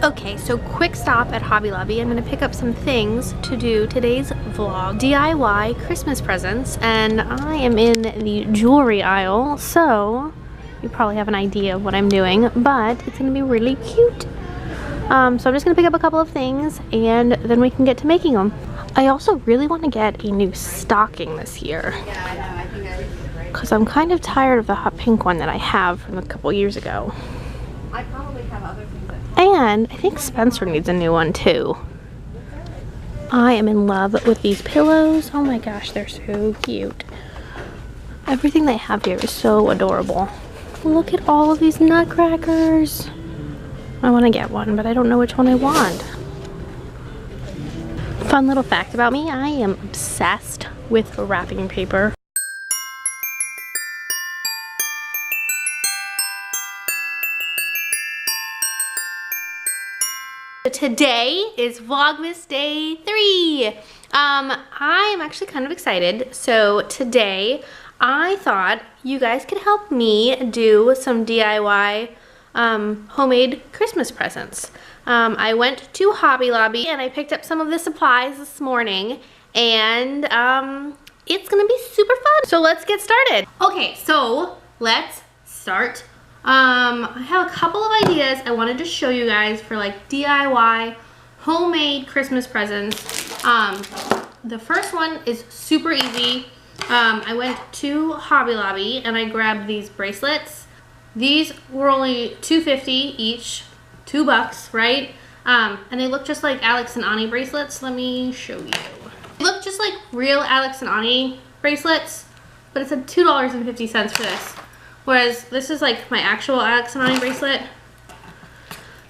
Okay, so quick stop at Hobby Lobby. I'm gonna pick up some things to do today's vlog. DIY Christmas presents, and I am in the jewelry aisle, so you probably have an idea of what I'm doing, but it's gonna be really cute. So I'm just gonna pick up a couple of things and then we can get to making them. I also really want to get a new stocking this year because I'm kind of tired of the hot pink one that I have from a couple years ago. I probably have other things. And I think Spencer needs a new one too. I am in love with these pillows. Oh my gosh, they're so cute. Everything they have here is so adorable. Look at all of these nutcrackers. I want to get one, but I don't know which one I want. Fun little fact about me, I am obsessed with wrapping paper. Today is Vlogmas Day 3. I am actually kind of excited. So today I thought you guys could help me do some DIY homemade Christmas presents. I went to Hobby Lobby and I picked up some of the supplies this morning, and it's gonna be super fun. So let's get started. Okay, so let's start. I have a couple of ideas I wanted to show you guys for like DIY homemade Christmas presents. The first one is super easy. I went to Hobby Lobby and I grabbed these bracelets. These were only $2.50 each, $2, right? And they look just like Alex and Ani bracelets. Let me show you. They look just like real Alex and Ani bracelets, but it's $2.50 for this. Whereas this is like my actual Alex and Ani bracelet.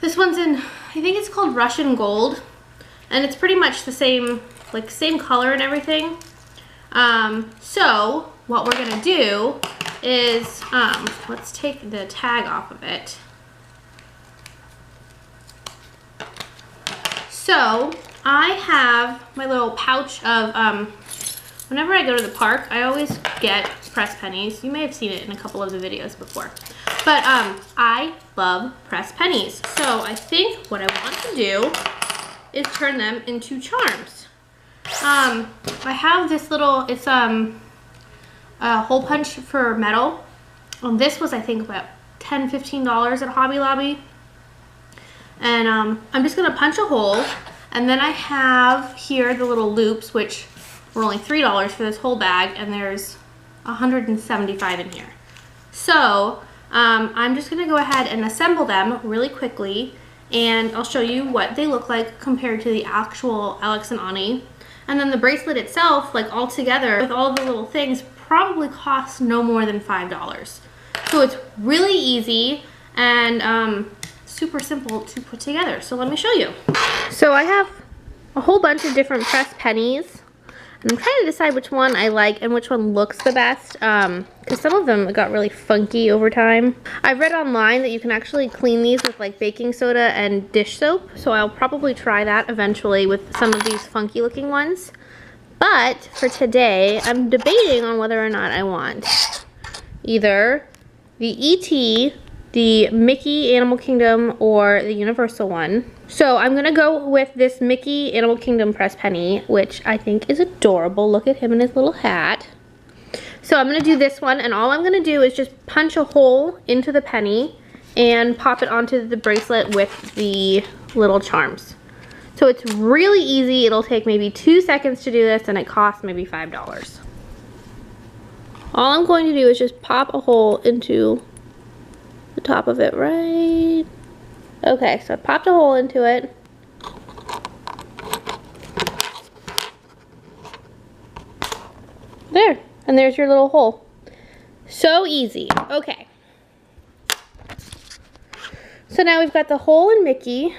This one's in, I think it's called Russian Gold, and it's pretty much the same, like same color and everything. So what we're gonna do is, let's take the tag off of it. So I have my little pouch of, whenever I go to the park, I always get pressed pennies. You may have seen it in a couple of the videos before. But I love pressed pennies. So I think what I want to do is turn them into charms. I have this little, it's a hole punch for metal. This was, I think, about $10, $15 at Hobby Lobby. And I'm just gonna punch a hole. And then I have here the little loops, which were only $3 for this whole bag, and there's 175 in here. So I'm just gonna go ahead and assemble them really quickly, and I'll show you what they look like compared to the actual Alex and Ani. And then the bracelet itself, like all together with all the little things, probably costs no more than $5. So it's really easy and super simple to put together. So let me show you. So I have a whole bunch of different pressed pennies, and I'm trying to decide which one I like and which one looks the best, because some of them got really funky over time. I've read online that you can actually clean these with like baking soda and dish soap, so I'll probably try that eventually with some of these funky looking ones. But for today, I'm debating on whether or not I want either the E.T., the Mickey Animal Kingdom, or the Universal one. So I'm gonna go with this Mickey Animal Kingdom pressed penny, which I think is adorable. Look at him in his little hat. So I'm gonna do this one, and all I'm gonna do is just punch a hole into the penny and pop it onto the bracelet with the little charms. So it's really easy. It'll take maybe 2 seconds to do this, and it costs maybe $5. All I'm going to do is just pop a hole into the top of it, right? Okay, so I popped a hole into it. There, and there's your little hole. So easy. Okay. So now we've got the hole in Mickey,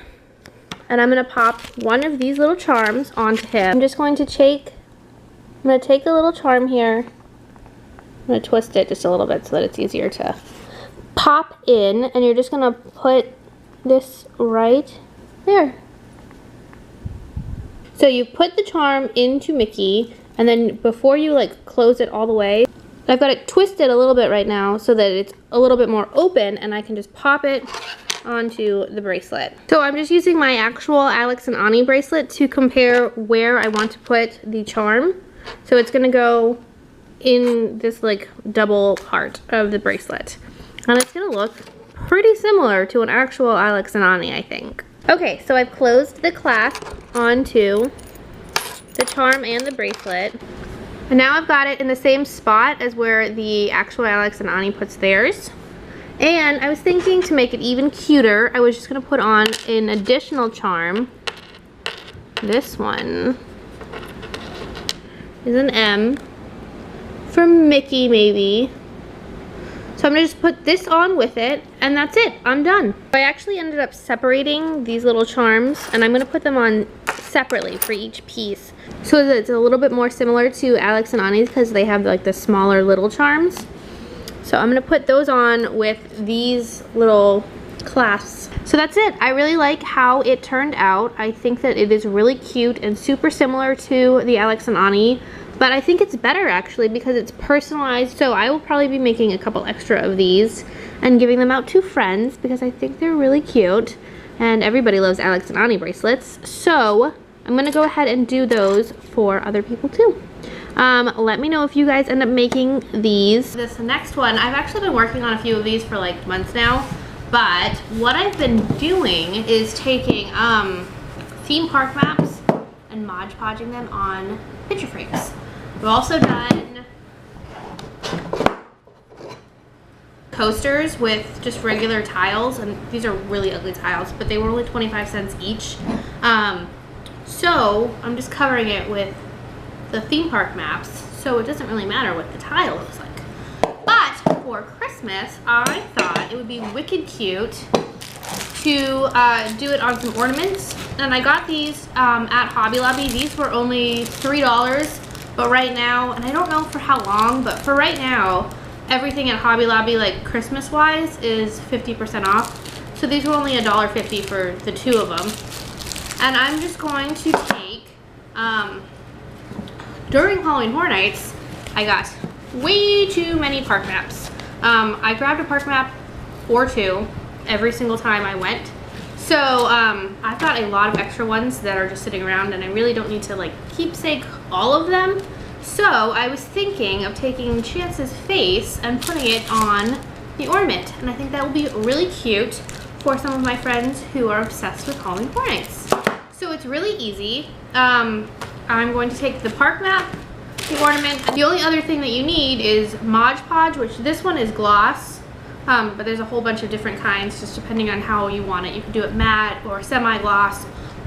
and I'm gonna pop one of these little charms onto him. I'm just going to take a little charm here. I'm gonna twist it just a little bit so that it's easier to pop in, and you're just gonna put this right there. So you put the charm into Mickey, and then before you like close it all the way, I've got it twisted a little bit right now so that it's a little bit more open, and I can just pop it onto the bracelet. So I'm just using my actual Alex and Ani bracelet to compare where I want to put the charm. So it's gonna go in this like double part of the bracelet. And it's gonna look pretty similar to an actual Alex and Ani, I think. Okay, so I've closed the clasp onto the charm and the bracelet. And now I've got it in the same spot as where the actual Alex and Ani puts theirs. And I was thinking to make it even cuter, I was just gonna put on an additional charm. This one is an M for Mickey, maybe. So I'm gonna just put this on with it, and that's it, I'm done. I actually ended up separating these little charms, and I'm gonna put them on separately for each piece. So that it's a little bit more similar to Alex and Ani's because they have like the smaller little charms. So I'm gonna put those on with these little clasps. So that's it. I really like how it turned out. I think that it is really cute and super similar to the Alex and Ani. But I think it's better actually because it's personalized. So I will probably be making a couple extra of these and giving them out to friends because I think they're really cute. And everybody loves Alex and Ani bracelets. So I'm gonna go ahead and do those for other people too. Let me know if you guys end up making these. This next one, I've actually been working on a few of these for like months now. But what I've been doing is taking theme park maps and Mod Podging them on picture frames. I've also done coasters with just regular tiles, and these are really ugly tiles, but they were only 25 cents each. So I'm just covering it with the theme park maps, so it doesn't really matter what the tile looks like. But for Christmas, I thought it would be wicked cute to do it on some ornaments, and I got these at Hobby Lobby. These were only $3. But right now, and I don't know for how long, but for right now, everything at Hobby Lobby, like Christmas wise, is 50% off. So these were only $1.50 for the two of them. And I'm just going to take, during Halloween Horror Nights, I got way too many park maps. I grabbed a park map or two every single time I went. So I've got a lot of extra ones that are just sitting around, and I really don't need to like keepsake all of them. So I was thinking of taking Chance's face and putting it on the ornament, and I think that will be really cute for some of my friends who are obsessed with Halloween Horror Nights. So it's really easy. I'm going to take the park map, the ornament, and the only other thing that you need is Mod Podge, which this one is gloss. But there's a whole bunch of different kinds, just depending on how you want it. You can do it matte or semi-gloss,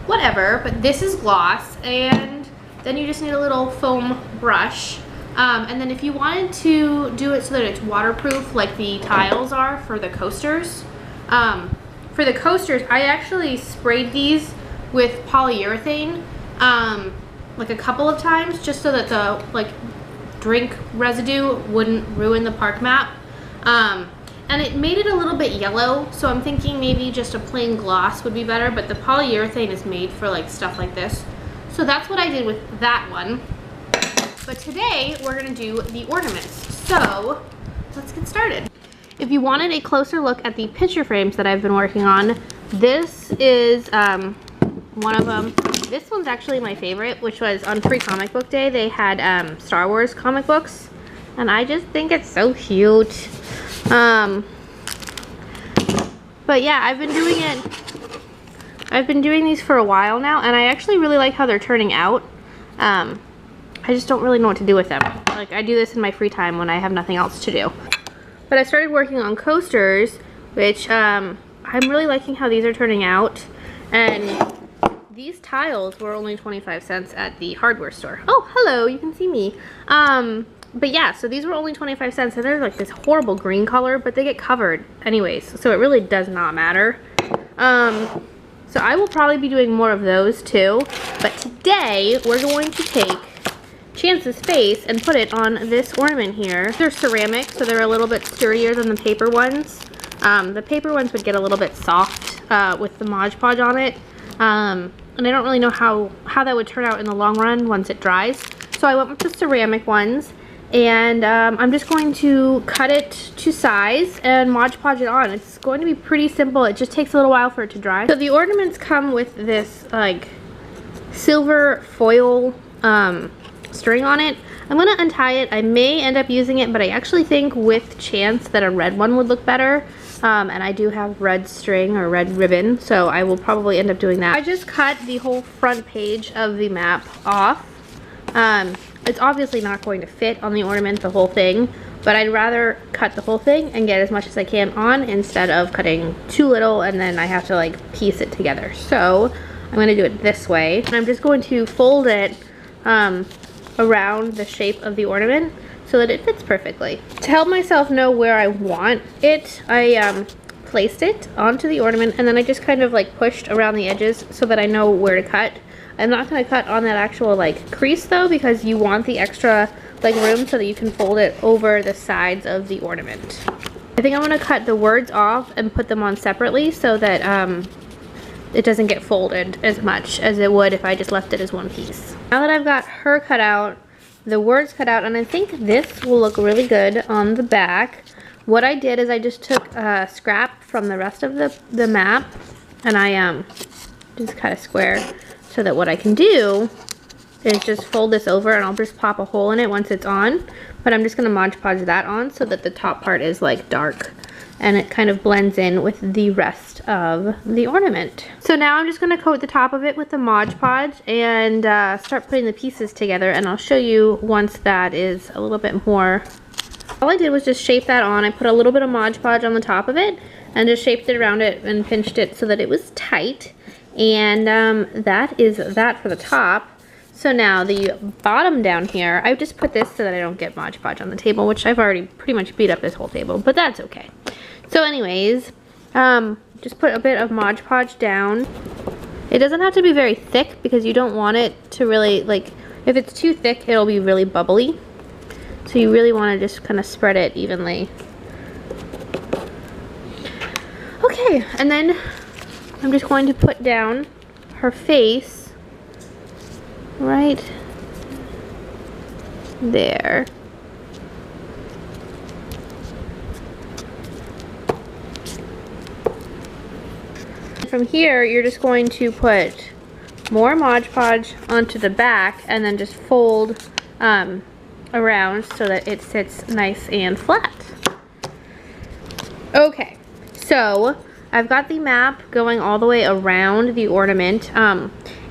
whatever, but this is gloss, and then you just need a little foam brush. And then if you wanted to do it so that it's waterproof like the tiles are for the coasters, I actually sprayed these with polyurethane like a couple of times just so that the like drink residue wouldn't ruin the park map. And it made it a little bit yellow, so I'm thinking maybe just a plain gloss would be better, but the polyurethane is made for like stuff like this. So that's what I did with that one. But today we're gonna do the ornaments. So let's get started. If you wanted a closer look at the picture frames that I've been working on, this is one of them. This one's actually my favorite, which was on Free Comic Book Day. They had Star Wars comic books, and I just think it's so cute. But yeah, I've been doing these for a while now, and I actually really like how they're turning out. I just don't really know what to do with them. Like, I do this in my free time when I have nothing else to do. But I started working on coasters, which I'm really liking how these are turning out. And these tiles were only 25 cents at the hardware store. Oh, hello, you can see me. But yeah, so these were only 25 cents, and they're like this horrible green color, but they get covered anyways, so it really does not matter. So I will probably be doing more of those too, but today we're going to take Chance's face and put it on this ornament here. They're ceramic, so they're a little bit sturdier than the paper ones. The paper ones would get a little bit soft with the Mod Podge on it, and I don't really know how that would turn out in the long run once it dries. So I went with the ceramic ones. And I'm just going to cut it to size and Mod Podge it on. It's going to be pretty simple. It just takes a little while for it to dry. So the ornaments come with this like silver foil string on it. I'm gonna untie it. I may end up using it, but I actually think with chance that a red one would look better. And I do have red string or red ribbon, so I will probably end up doing that. I just cut the whole front page of the map off. It's obviously not going to fit on the ornament, the whole thing, but I'd rather cut the whole thing and get as much as I can on instead of cutting too little and then I have to like piece it together. So I'm gonna do it this way. And I'm just going to fold it around the shape of the ornament so that it fits perfectly. To help myself know where I want it, I placed it onto the ornament and then I just kind of like pushed around the edges so that I know where to cut. I'm not going to cut on that actual like crease though, because you want the extra like room so that you can fold it over the sides of the ornament. I think I'm going to cut the words off and put them on separately so that it doesn't get folded as much as it would if I just left it as one piece. Now that I've got her cut out, the words cut out, and I think this will look really good on the back, what I did is I just took a scrap from the rest of the map and I just cut a square so that what I can do is just fold this over and I'll just pop a hole in it once it's on. But I'm just going to Mod Podge that on so that the top part is like dark and it kind of blends in with the rest of the ornament. So now I'm just going to coat the top of it with the Mod Podge and start putting the pieces together, and I'll show you once that is a little bit more. All I did was just shape that on. I put a little bit of Mod Podge on the top of it and just shaped it around it and pinched it so that it was tight. And that is that for the top. So now the bottom down here, I just put this so that I don't get Mod Podge on the table, which I've already pretty much beat up this whole table, but that's okay. So anyways, just put a bit of Mod Podge down. It doesn't have to be very thick because you don't want it to really, like, if it's too thick, it'll be really bubbly. So you really want to just kind of spread it evenly. Okay, and then I'm just going to put down her face right there. From here, you're just going to put more Mod Podge onto the back and then just fold around so that it sits nice and flat. Okay, so I've got the map going all the way around the ornament.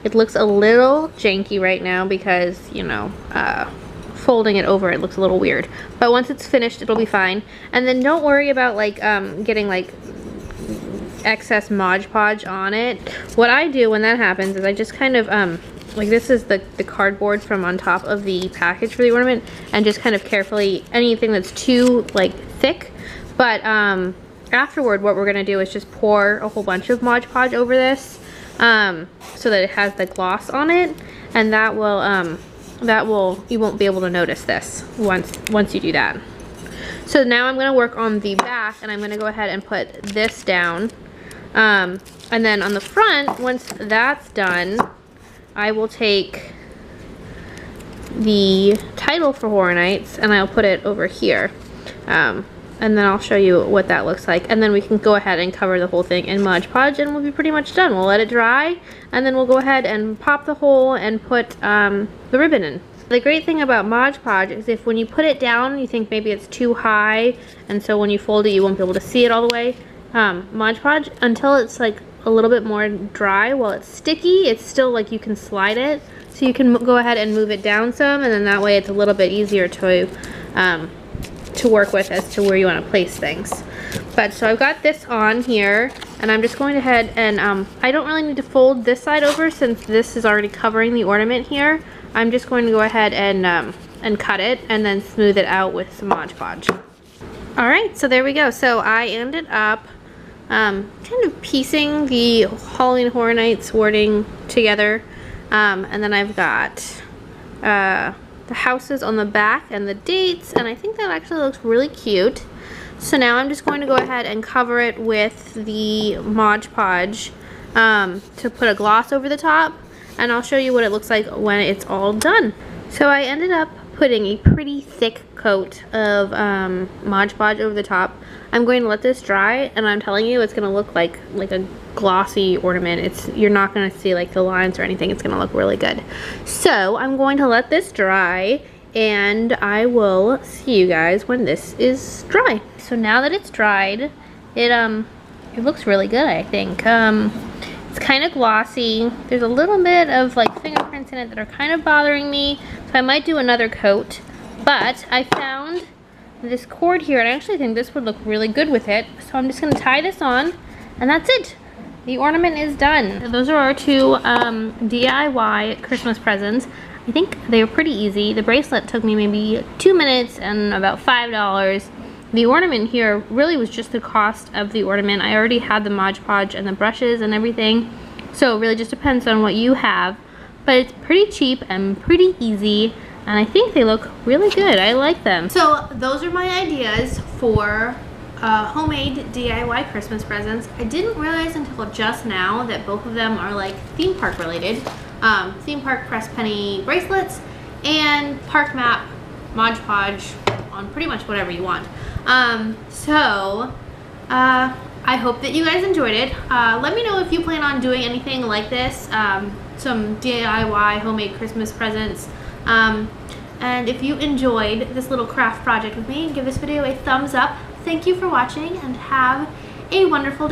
It looks a little janky right now because, you know, folding it over, it looks a little weird. But once it's finished, it'll be fine. And then don't worry about like getting like excess Mod Podge on it. What I do when that happens is I just kind of like, this is the cardboard from on top of the package for the ornament, and just kind of carefully, anything that's too like thick. But afterward, what we're gonna do is just pour a whole bunch of Mod Podge over this so that it has the gloss on it, and that will you won't be able to notice this once you do that. So now I'm gonna work on the back, and I'm gonna go ahead and put this down, and then on the front, once that's done, I will take the title for Horror Nights and I'll put it over here. And then I'll show you what that looks like. And then we can go ahead and cover the whole thing in Mod Podge and we'll be pretty much done. We'll let it dry and then we'll go ahead and pop the hole and put the ribbon in. The great thing about Mod Podge is if when you put it down, you think maybe it's too high, and so when you fold it, you won't be able to see it all the way. Mod Podge, until it's like a little bit more dry, while it's sticky, it's still like you can slide it. So you can go ahead and move it down some, and then that way it's a little bit easier to work with as to where you want to place things. But so I've got this on here, and I'm just going ahead and I don't really need to fold this side over since this is already covering the ornament here. I'm just going to go ahead and cut it and then smooth it out with some Mod Podge. Alright, so there we go. So I ended up kind of piecing the Halloween Horror Nights wording together, and then I've got the houses on the back and the dates, and I think that actually looks really cute. So now I'm just going to go ahead and cover it with the Mod Podge to put a gloss over the top, and I'll show you what it looks like when it's all done. So I ended up putting a pretty thick coat of Mod Podge over the top. I'm going to let this dry, and I'm telling you, it's going to look like a glossy ornament. You're not going to see like the lines or anything. It's going to look really good. So I'm going to let this dry, and I will see you guys when this is dry. So now that it's dried, it looks really good, I think. It's kind of glossy. There's a little bit of like fingerprints in it that are kind of bothering me, so I might do another coat. But I found this cord here, and I actually think this would look really good with it. So I'm just gonna tie this on, and that's it. The ornament is done. Those are our two DIY Christmas presents. I think they were pretty easy. The bracelet took me maybe 2 minutes and about $5. The ornament here really was just the cost of the ornament. I already had the Mod Podge and the brushes and everything, so it really just depends on what you have. But it's pretty cheap and pretty easy, and I think they look really good. I like them. So those are my ideas for homemade DIY Christmas presents. I didn't realize until just now that both of them are like theme park related. Theme park pressed penny bracelets and park map Mod Podge on pretty much whatever you want. I hope that you guys enjoyed it. Let me know if you plan on doing anything like this, some DIY homemade Christmas presents. And if you enjoyed this little craft project with me, give this video a thumbs up. Thank you for watching, and have a wonderful day.